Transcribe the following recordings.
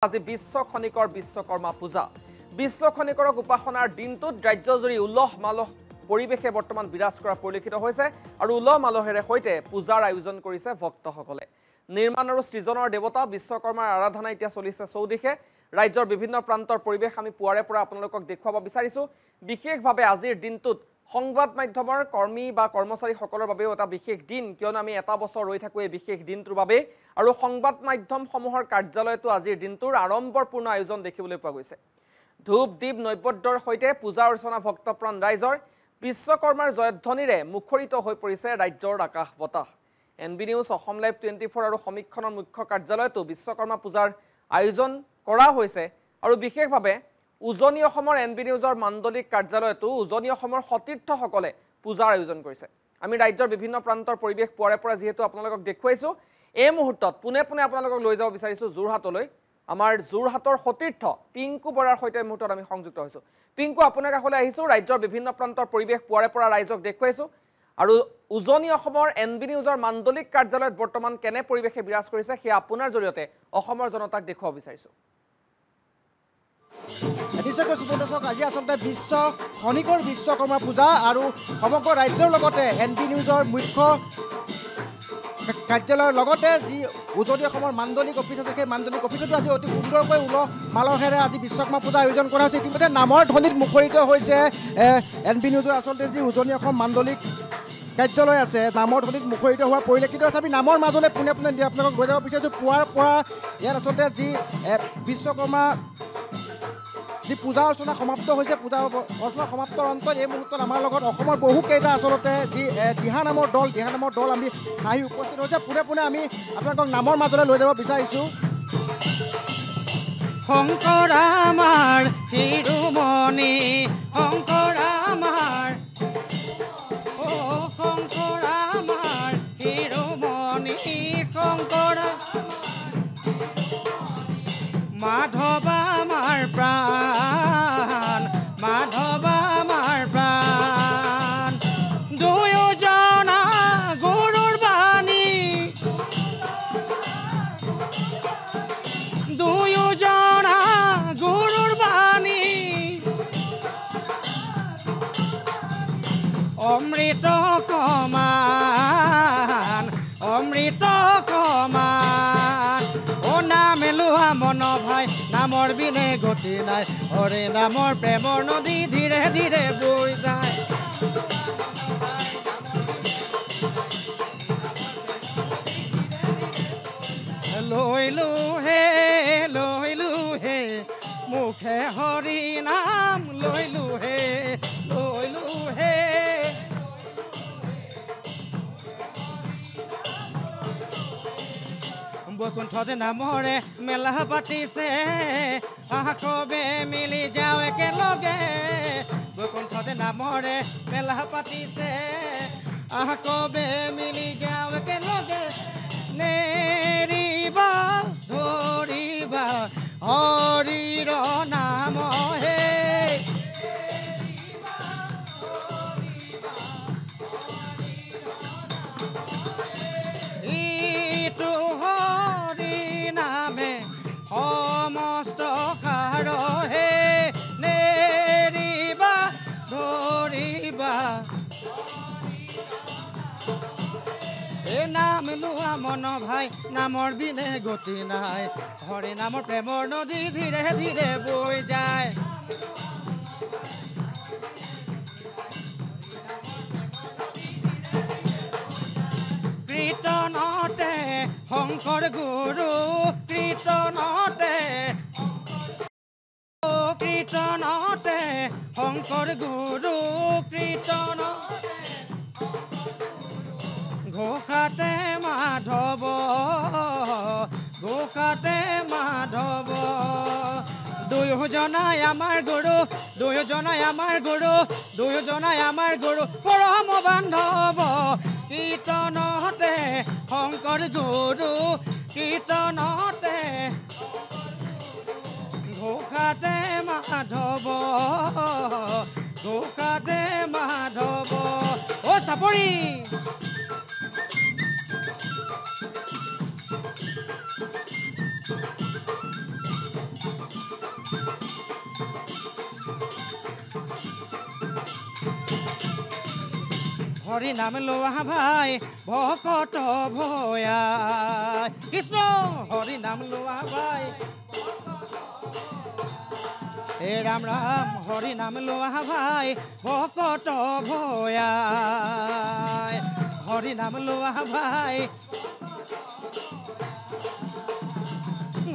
আজি বিশ্ব খনিকৰ বিশ্বকৰ্মা পূজা বিশ্ব খনিকৰক উপাসনাৰ দিনটোত ৰাজ্যজুৰি উলহ মালহ পৰিৱেশে বৰ্তমান বিৰাজ কৰা পৰিলক্ষিত হৈছে আৰু উলহ মালহেৰে সৈতে পূজাৰ আয়োজন কৰিছে ভক্তসকলে নিৰ্মাণ আৰু সৃজনৰ দেৱতা বিশ্বকৰ্মাৰ আৰাধনা এতিয়া চলিছে চৌদিশে ৰাজ্যৰ বিভিন্ন প্ৰান্তৰ পৰিৱেশ আমি পুৱাৰে পৰা আপোনালোকক দেখুৱাব বিচাৰিছো বিশেষভাৱে আজিৰ দিনটোত সংবাদ মাধ্যমৰ কৰ্মী বা কৰ্মচাৰীসকলৰ বাবেও এটা বিশেষ দিন কিয়নো আমি এটা বছৰ ৰৈ থাকো এই বিশেষ দিনটোৰ বাবে আৰু সংবাদ মাধ্যমসমূহৰ কাৰ্যালয়তো আজিৰ দিনটোৰ আড়ম্বৰপূৰ্ণ আয়োজন দেখিবলৈ পোৱা গৈছে ধূপ দীপ নৈবেদ্যৰ সৈতে পূজা অৰ্চনা ভক্তপ্ৰাণ ৰাইজৰ বিশ্বকৰ্মাৰ জয়ধ্বনিৰে মুখৰিত হৈ পৰিছে ৰাজ্যৰ আকাশ বতাহ এনবি নিউজ অসম লাইভ 24 আৰু সমীক্ষণৰ মুখ্য কাৰ্যালয়তো বিশ্বকৰ্মা পূজাৰ আয়োজন কৰা হৈছে আৰু বিশেষভাৱে উজনি অসমৰ এনবি নিউজৰ মাণ্ডলিক কাৰ্যালয়তো উজনি অসমৰ সতীৰ্থসকলে পূজাৰ আয়োজন কৰিছে আমি ৰাজ্যৰ বিভিন্ন প্ৰান্তৰ পৰিৱেশ পুৱাৰে পৰা যেহেতু আপোনালোকক দেখুৱাইছো এই মুহূৰ্তত পুনে পুনে আপোনালোকক লৈ যাব বিচাৰিছো যোৰহাটলৈ আমাৰ যোৰহাটৰ সতীৰ্থ পিংকু বৰাৰ সৈতে মুহূৰ্তত আমি সংযুক্ত হৈছো পিংকু আপোনাৰ কাষলৈ আহিছো ৰাজ্যৰ বিভিন্ন প্ৰান্তৰ পৰিৱেশ পুৱাৰে পৰা ৰাইজক দেখুৱাইছো আৰু উজনি অসমৰ এনবি নিউজৰ মাণ্ডলিক কাৰ্যালয়ত বৰ্তমান কেনে পৰিৱেশে বিৰাজ কৰিছে সেই আপোনাৰ জৰিয়তে অসমৰ জনতাক দেখুৱাব বিচাৰিছো নিশ্চয়কৈ সুবৰ্ণচক আজি আচলতে বিশ্ব খনিকৰ বিশ্বকৰ্মা পূজা আৰু সমগ্ৰ ৰাজ্যৰ লগতে এনবি নিউজৰ মুখ্য কাৰ্যালয়ৰ লগতে যি উজনি অসমৰ মাণ্ডলিক অফিচ আছে সেই মাণ্ডলিক অফিচতো আজি অতি সুন্দৰকৈ উলহ মালহেৰে আজি বিশ্বকৰ্মা পূজা আয়োজন কৰা হৈছে ইতিমধ্যে নামৰ ধ্বনিত মুখৰিত হৈছে এনবি নিউজৰ আচলতে যি উজনি অসম মাণ্ডলিক কাৰ্যালয় আছে নামৰ ধ্বনিত মুখৰিত হোৱা পৰিলক্ষিত হৈছে আমি নামৰ মাজলৈ পোনে পোনে আপোনালোকক লৈ যাব বিচাৰিছোঁ পুৱাৰ পৰা ইয়াত আচলতে যি বিশ্বকৰ্মা যি পূজা অৰ্চনা সমাপ্ত হৈছে পূজা অৰ্চনা সমাপ্তৰ অন্তত এই মুহূৰ্তত আমাৰ লগত অসমৰ বহুকেইটা আচলতে যি দিহা নামৰ দল আমি আহি উপস্থিত হৈছে পোনে পোনে আমি আপোনালোকক নামৰ মাজলৈ লৈ যাব বিচাৰিছোঁ শংকৰ আমাৰ শিৰোমণি শংকৰ আমাৰ শংকৰ আমাৰ শিৰোমণি শংকৰ মাধৱ আমাৰ প্ৰাণ মাধৱ আমাৰ প্ৰাণ দুয়োজনা গুৰুৰ বাণী দুয়োজনা গুৰুৰ বাণী অমৃত কমান অমৃত কমান ও নাম লোৱা মন ভাই নামৰ বিনে গতি নাই হৰে নামৰ প্ৰেমৰ নদী ধীৰে ধীৰে বৈ যায় লৈলো হে মুখে হৰি নাম লৈলো হে বৈকুণ্ঠতে নামৰে মেলা পাতিছে কবে মিলি যাওঁ একেলগে বৈকুণ্ঠতে নামৰে মেলা পাতিছে কবে মিলি যাওঁ একেলগে নেৰিবা ধৰিবা হৰিৰ নাম হে সমস্ত কাৰহে নেৰিবা ধৰিবা এই নাম লোৱা মন ভাই নামৰ বিনে গতি নাই হৰি নামৰ প্ৰেমৰ নদী ধীৰে ধীৰে বৈ যায় কীৰ্তনতে শংকৰ গুৰু কীৰ্তনতে শংকৰ গুৰু কীৰ্তন ঘোষাতে মাধৱ দুয়োজনাই আমাৰ গুৰু পৰম বান্ধৱ কীৰ্তনতে শংকৰ গুৰু কীৰ্তনতে ঘোষাতে মাধৱ ও চাপৰি হৰি নাম লোৱা ভাই ভকত ভয়া কৃষ্ণ হৰি নাম লোৱা ভাই হে ৰাম ৰাম হৰি নাম লোৱা ভাই ভকত ভয়া হৰি নাম লোৱা ভাই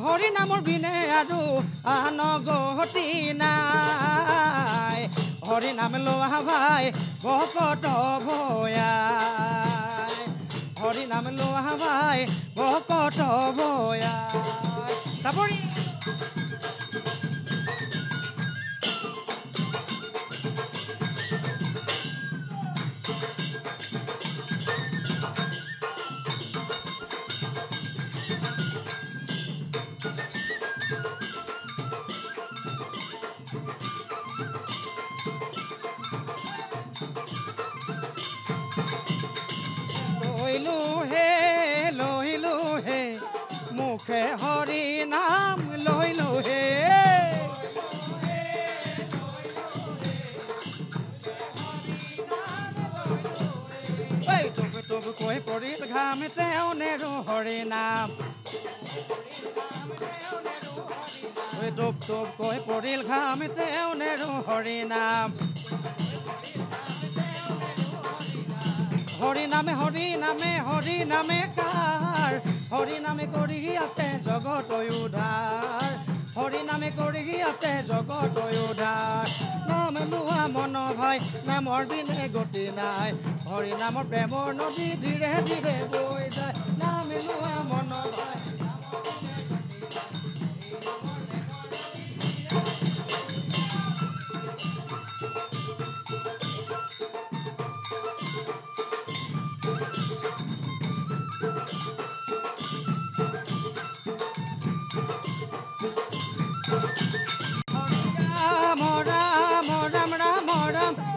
হৰি নামৰ বিনে আৰু আন গতি নাই হৰি নাম লোৱা ভাই ভকত ভয়া হৰি নাম লোৱা ভাই ভকত ভয়া চাপৰি লইলো হে মুখে হৰি নাম লইলো হে তোক কৈ পৰিল ঘাম তেওঁ নেৰু হৰি নাম তোক কৈ পৰিল ঘাম তেওঁ নেৰু হৰি নাম হৰি নামে হৰি নামে হৰি নামে কাৰ হৰি নামে কৰি আছে জগত উদ্ধাৰ হৰি নামে কৰি আছে জগত উদ্ধাৰ নাম লোৱা মন ভাই নামৰ বিনে গতি নাই হৰি নামৰ প্ৰেমৰ নদী ধীৰে ধীৰে বৈ যায় নাম লোৱা মন ভাই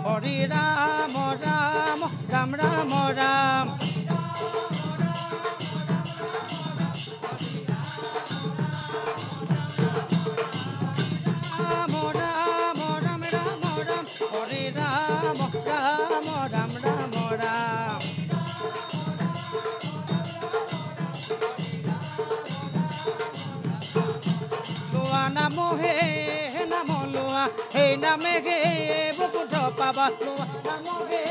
Hare Rama Rama Ram Rama Ram Namo he namo loa he name he bokudha paba loa namo he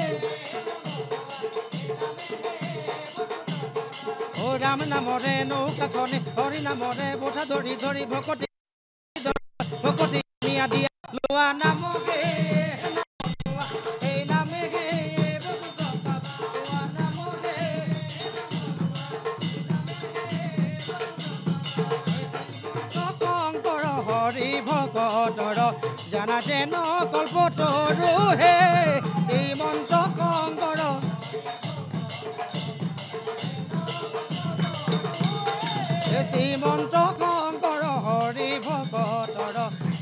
o ram namo re no kakhone hori namo re botha dori dori bhokoti miya dia loa namo he loa he name he bokudha paba loa namo he Hari ভকতৰ জানা যেন কল্পতৰু হে শ্ৰীমন্ত শংকৰ শ্ৰীমন্ত শংকৰ হৰি ভকতৰ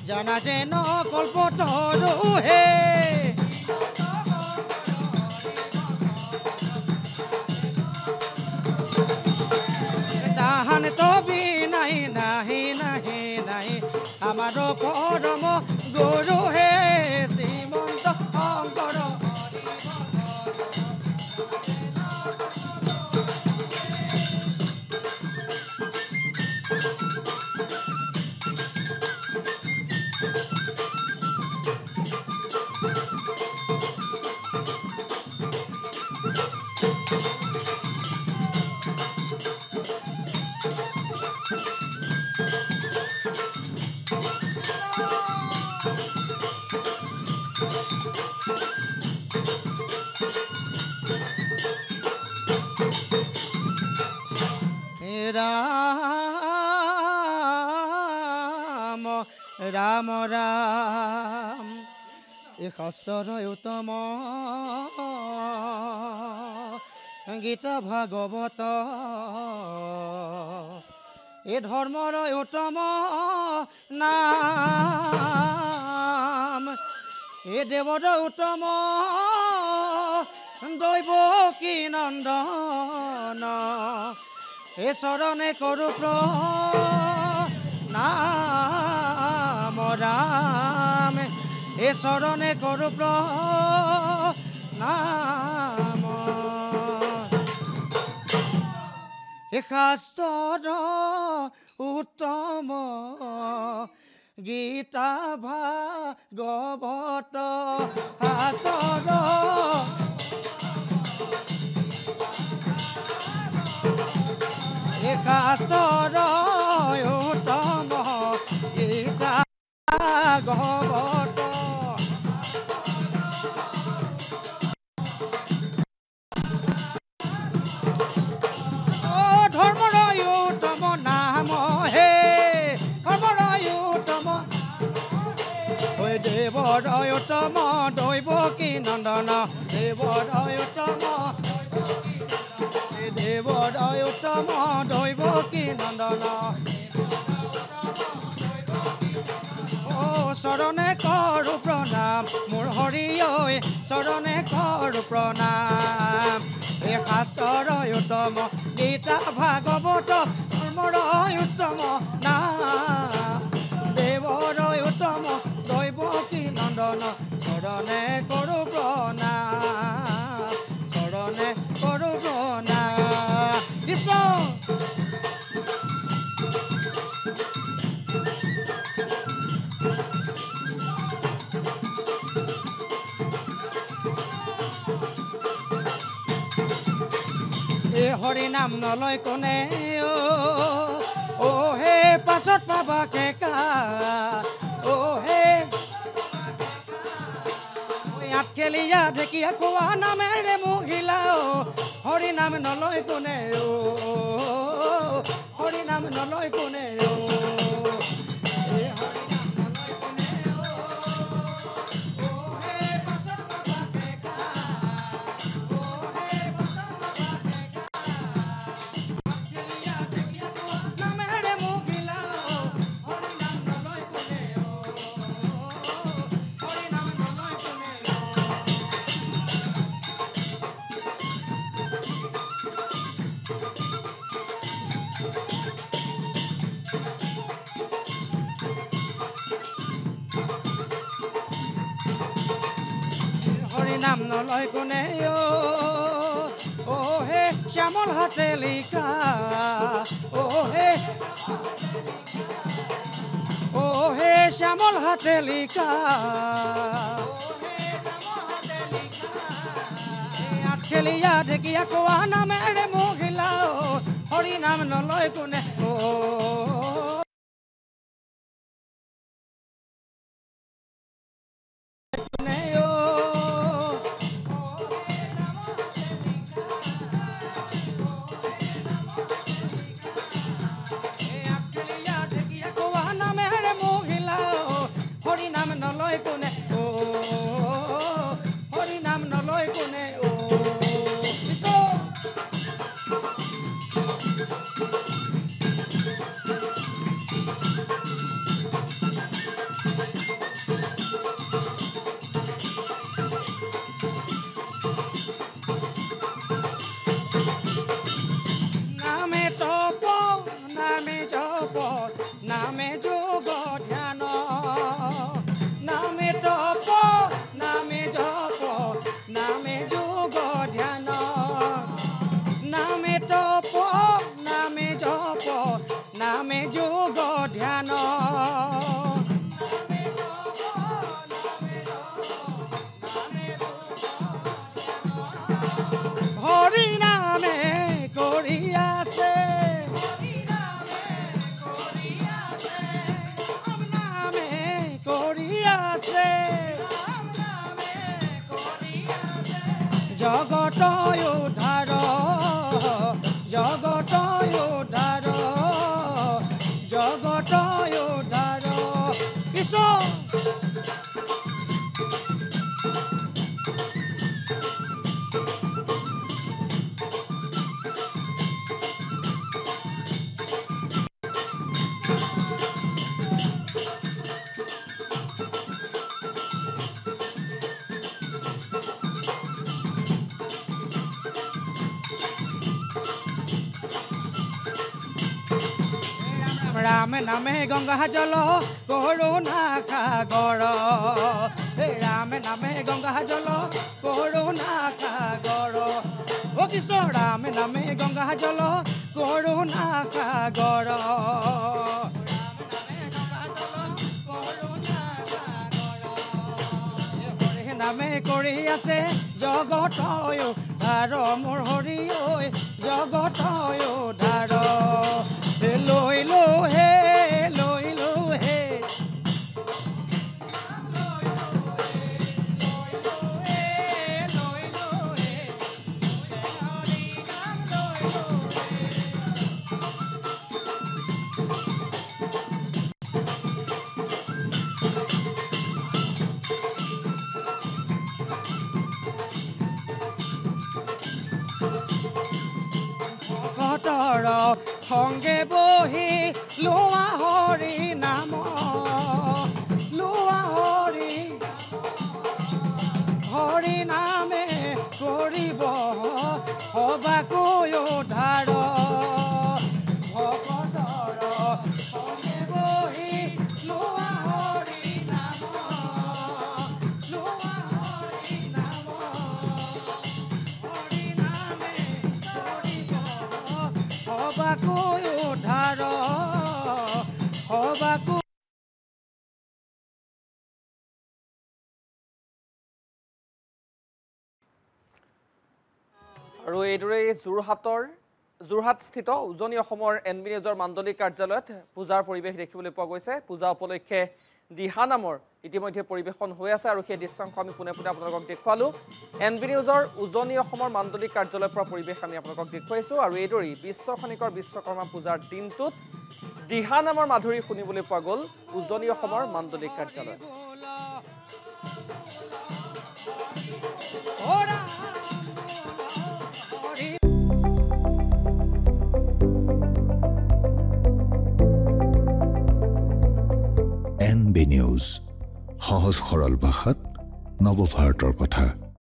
জানা যেন কল্পতৰু হে তাহান তবি নাই নাহি নাহি নাহি আমাৰ পৰম গুৰু হে শ্ৰীমন্ত শংকৰ ৰাম ৰাম ৰাম এই সচৰ উত্তম গীত ভাগৱত এই ধৰ্মৰ উত্তম নাম এই দেৱৰ উত্তম দৈৱ কি নন্দন এ চৰণে কৰো নাম ৰাম এ চৰণে কৰো নাম শাস্ত্ৰৰ উত্তম গীতা ভাগৱত শাস্ত্ৰৰ শাস্ত্ৰৰ উত্তম গীতা ভাগৱত ধৰ্মৰ উত্তম নাম হে ধৰ্মৰ উত্তম দেৱৰ উত্তম দৈৱ কি নন্দন দেৱৰ উত্তম দেৱৰ উত্তম দৈৱ কি নন্দন চৰণে কৰো প্ৰণাম মোৰ হৰি ঐ চৰণে কৰো প্ৰণাম এই শাস্ত্ৰৰ উত্তম গীতা ভাগৱত ধৰ্মৰ উত্তম নাম দেৱৰ উত্তম দৈৱ কি নন্দন চৰণে কৰো প্ৰণাম চৰণে কৰো প্ৰণাম কৃষ্ণ হৰি নাম নলয় কোনে হে পাছত পাবা কেকা হে আঠখেলীয়া ঢেকীয়া খোৱা নামেৰে মহিলা হৰি নাম নলয় কোনে হৰি নাম নলয় কোনে নাম নলয় কোনে হে শ্যামল হাতে লিখা হে শ্যামল হাতে লিখা আঠখেলীয়া ঢেকীয়া খোৱা নামেৰে মহিলা হৰি নাম নলয় কোনে নামে যোগ ধ্যান নামে তপ নামে জপ নামে যোগ ধ্যান নামে তপ নামে জপ নামে যোগ ধ্যান হৰি নামে কৰি আছে জগত উদ্ধাৰ জগত উদ্ধাৰ জগত উদ্ধাৰ কৃষ্ণ ৰাম নামে গংগা জল কৰোণা সাগৰ ৰাম নামে গংগা জল কৰোণা সাগৰ দিছ ৰাম নামে গংগা জল কৰোণা সাগৰ হৰে নামে কৰি আছে জগতয় ধাৰ মোৰ হৰি ঐ জগতয় ধাৰ লৈ লো হে লৈ লো হে সংগে বহি লোৱা হৰি নাম লোৱা হৰি নামে কৰিব সবাকৈ ধাৰ ভকতৰ সংগে বহি লোৱা হৰি নাম লোৱা হৰি নাম হৰি নামে কৰিব সবাকৈ ধাৰ সবাকৈ আৰু এইদৰে যোৰহাটস্থিত উজনি অসমৰ এনবি নিউজৰ মাণ্ডলিক কাৰ্যালয়ত পূজাৰ পৰিৱেশ দেখিবলৈ পোৱা গৈছে পূজা উপলক্ষে দিহা নামৰ ইতিমধ্যে পৰিৱেশন হৈ আছে আৰু সেই দৃশ্যাংশ আমি পোনে পোনে আপোনালোকক দেখুৱালোঁ এনবি নিউজৰ উজনি অসমৰ মাণ্ডলিক কাৰ্যালয়ৰ পৰা পৰিৱেশ আমি আপোনালোকক দেখুৱাইছোঁ আৰু এইদৰেই বিশ্ব খনিকৰ বিশ্বকৰ্মা পূজাৰ দিনটোত দিহা নামৰ মাধুৰী শুনিবলৈ পোৱা গ'ল উজনি অসমৰ মাণ্ডলিক কাৰ্যালয়ত এনবি নিউজ সহজ সৰল ভাষাত নৱভাৰতৰ কথা